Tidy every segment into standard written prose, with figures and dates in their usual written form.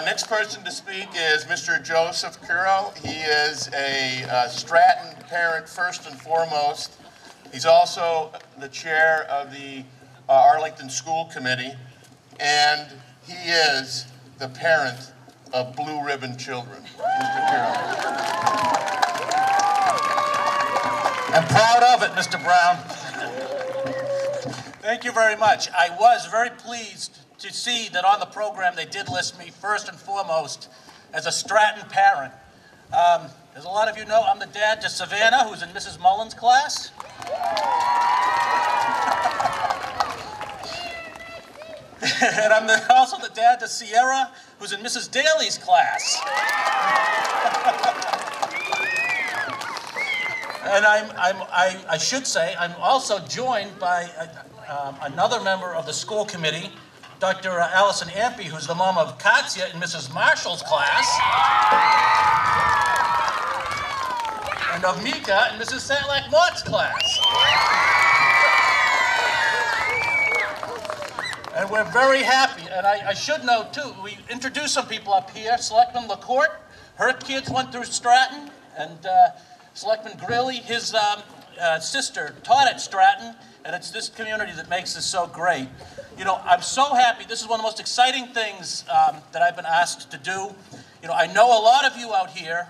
Next person to speak is Mr. Joseph Curro. He is a Stratton parent first and foremost. He's also the chair of the Arlington School Committee, and he is the parent of blue ribbon children. Mr. Curro. I'm proud of it, Mr. Brown. Thank you very much. I was very pleased to see that on the program they did list me first and foremost as a Stratton parent. As a lot of you know, I'm the dad to Savannah, who's in Mrs. Mullins' class. And I'm also the dad to Sierra, who's in Mrs. Daly's class. And I should say, I'm also joined by another member of the school committee, Dr. Allison Ampey, who's the mom of Katya in Mrs. Marshall's class, and of Mika in Mrs. Santlac-Mott's class. And we're very happy. And I should note, too, we introduced some people up here. Selectman LaCourte, her kids went through Stratton, and Selectman Grilly, his sister, taught at Stratton, and it's this community that makes this so great. You know, I'm so happy. This is one of the most exciting things that I've been asked to do. You know, I know a lot of you out here.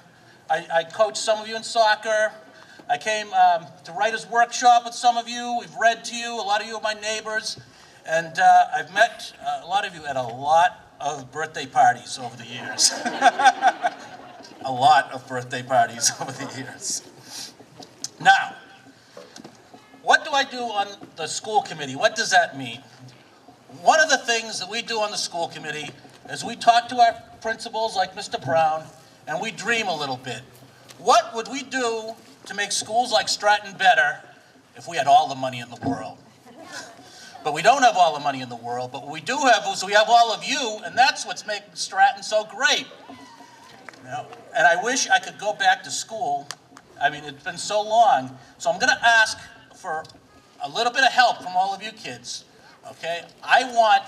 I coach some of you in soccer. I came to writer's workshop with some of you. We've read to you. A lot of you are my neighbors. And I've met a lot of you at a lot of birthday parties over the years. A lot of birthday parties over the years. Now, what do I do on the school committee? What does that mean? One of the things that we do on the school committee is we talk to our principals like Mr. Brown, and we dream a little bit. What would we do to make schools like Stratton better if we had all the money in the world? But we don't have all the money in the world, but what we do have is we have all of you, and that's what's making Stratton so great. You know, and I wish I could go back to school. I mean, it's been so long. So I'm gonna ask for a little bit of help from all of you kids, okay? I want,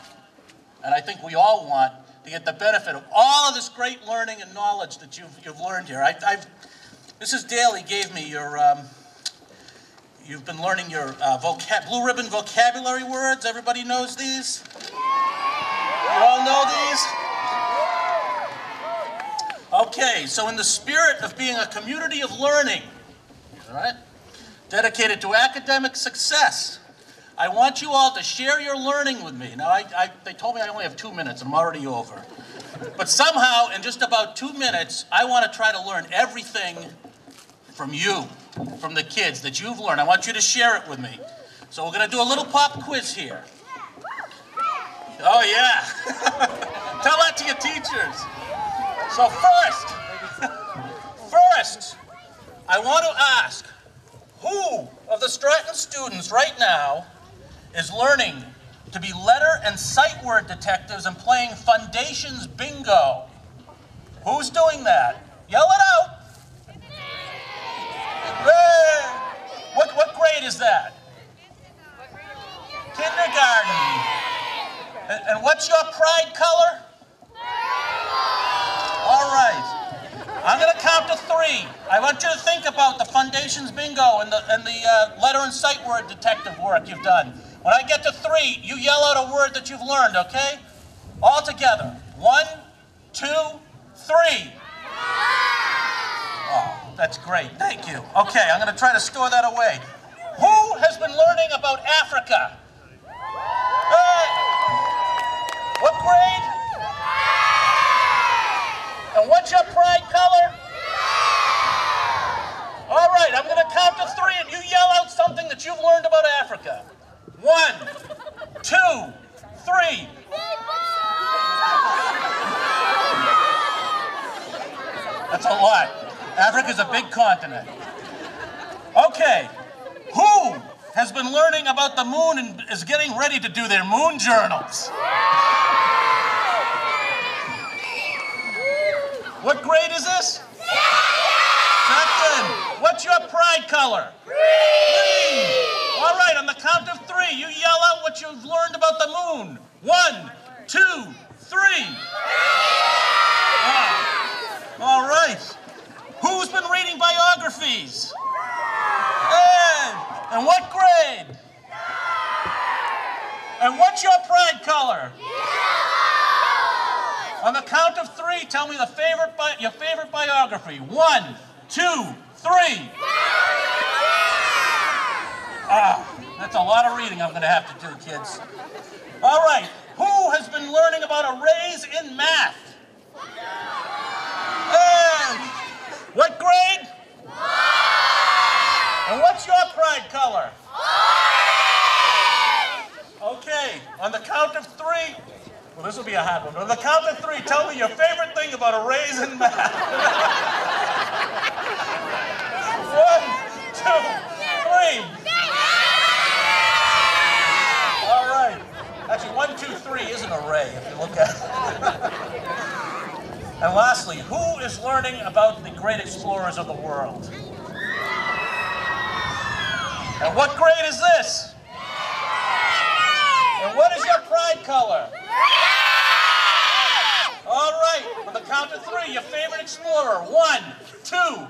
and I think we all want, to get the benefit of all of this great learning and knowledge that you've learned here. Mrs. Daly gave me your, you've been learning your blue ribbon vocabulary words. Everybody knows these? You all know these? Okay, so in the spirit of being a community of learning, all right, dedicated to academic success, I want you all to share your learning with me. Now, they told me I only have 2 minutes. I'm already over. But somehow, in just about 2 minutes, I want to try to learn everything from you, from the kids that you've learned. I want you to share it with me. So we're going to do a little pop quiz here. Oh, yeah. Tell that to your teachers. So first, I want to ask, who of the Stratton students right now is learning to be letter and sight word detectives and playing Foundations Bingo? Who's doing that? Yell it out. Hey! What grade is that? Kindergarten. And what's your pride color? All right. I'm going to count to 3. I want you to think about the Foundations Bingo and the letter and sight word detective work you've done. When I get to 3, you yell out a word that you've learned, okay? All together. 1, 2, 3. Oh, that's great. Thank you. Okay, I'm going to try to store that away. Who has been learning about Africa? What grade? And what's your pride color? All right, I'm going to count to 3 and you yell out something that you've learned about Africa. 1, 2, 3. That's a lot. Africa's a big continent. Okay, who has been learning about the moon and is getting ready to do their moon journals? What grade is this? Second. What's your pride color? Green. All right, on the count of 3, you yell out what you've learned about the moon. 1, 2, 3. trophies? And what grade? And what's your pride color? On the count of 3, tell me your favorite biography. 1, 2, 3. That's a lot of reading I'm going to have to do, kids. All right, who has been learning about a raise in math? What grade? And what's your pride color? Okay, on the count of 3, well, this will be a hard one. On the count of 3, tell me your favorite thing about a raise in math. 1, 2, 3. All right. Actually, 1, 2, 3 is an array if you look at it. And lastly, who is learning about the great explorers of the world? And what grade is this? And what is your pride color? All right, on the count of 3, your favorite explorer. 1, 2, 3.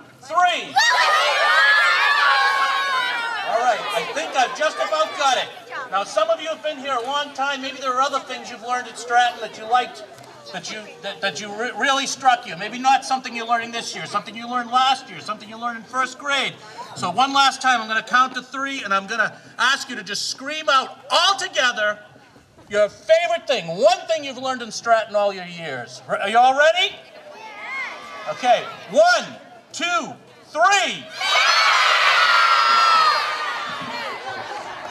All right, I think I've just about got it. Now, some of you have been here a long time. Maybe there are other things you've learned at Stratton that you liked, that really struck you. Maybe not something you're learning this year, something you learned last year, something you learned in 1st grade. So one last time, I'm going to count to 3, and I'm going to ask you to just scream out all together your favorite thing, one thing you've learned in Stratton all your years. Are you all ready? Okay, 1, 2, 3.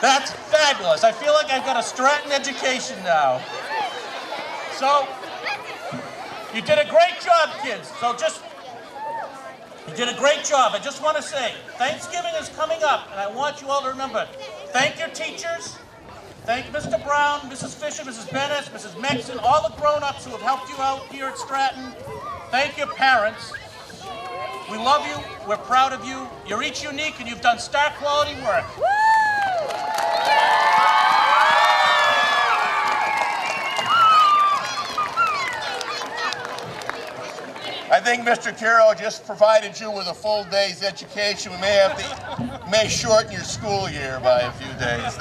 That's fabulous. I feel like I've got a Stratton education now. So, you did a great job, kids. You did a great job. I just want to say, Thanksgiving is coming up, and I want you all to remember, thank your teachers, thank Mr. Brown, Mrs. Fisher, Mrs. Bennett, Mrs. Mexon, all the grown-ups who have helped you out here at Stratton. Thank your parents. We love you. We're proud of you. You're each unique, and you've done star quality work. I think Mr. Curro just provided you with a full day's education. We may shorten your school year by a few days.